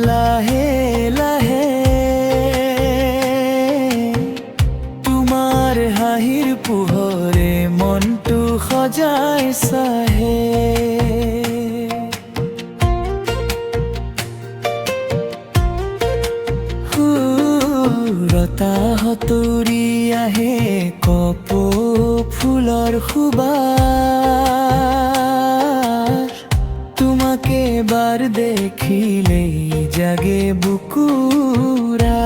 লাহে লাহে তোমাৰ হাঁহিৰ পোহৰে মনটো সজাই চাহে। বতাহতৰি আহে কপৌ ফুলৰ সুবাস, তোমাকে এবাৰ দেখিলেই জাগে বুকুৰা।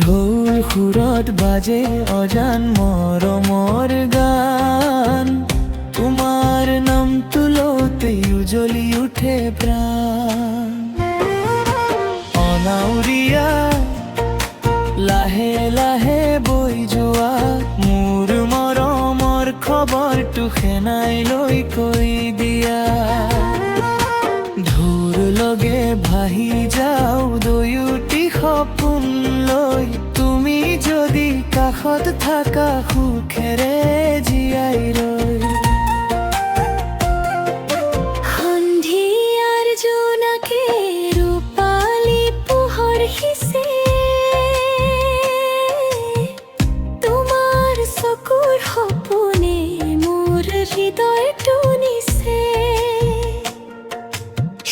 ঢোল সুৰত বাজে অজান মৰমৰ গান, তোমাৰ নামটো লওঁতেই উজলি উঠে প্ৰাণ। অনাউৰিয়া লাহে লাহে বৈ যোৱা মোৰ মৰমৰ খবৰটো সেনাই লৈ কৈ দিয়া। ঢৌৰ লগে ভাহি যাওঁ দুয়োটি সপোন লৈ, তুমি যদি কাষত থাকা সুখেৰে জীয়াই ৰৈ। সন্ধিয়াৰ জোনাকে ৰূপালী পোহৰ সিঁচে, তোমাৰ চকুৰ সপোনে মোৰ হৃদয়টো নিছে।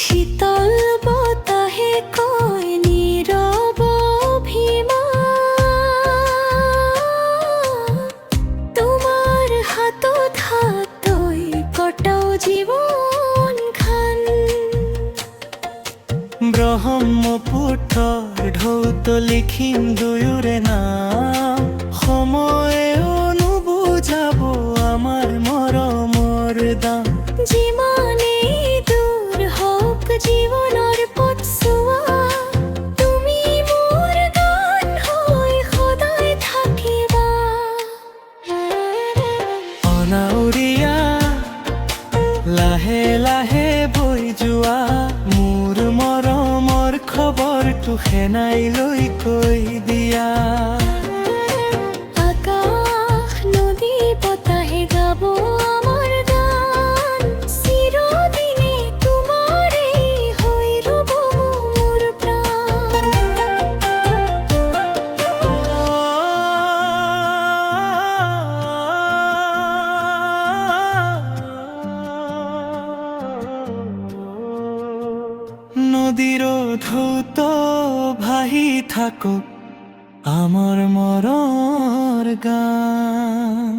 শীতল বতাহে কয় নীৰৱ অভিমান, তোমাৰ হাতত হাতৈ কটাও জীৱনখান। ব্ৰহ্মপুত্ৰৰ ঢৌত লিখিম দুয়োৰে নাম, সময়েও নুবুজাব আমাৰ মৰমৰ দাম। যিমানেই দূৰ হওক জীৱনৰ পথছোৱা, তুমি মোৰ গান হৈ সদায় থাকিবা। অনাউৰিয়া লাহে লাহে বৈ যোৱা মোৰ মৰমৰ খবৰটো সেনাই লৈ কৈ দিয়া। আকাশ নদী বতাহে গাব আমাৰ গান, চিৰদিনে তোমাৰেই হৈ ৰ'ব মোৰ প্ৰাণ। নদীৰ ঢৌত ভাহি থাকক আমাৰ মৰৰ গান।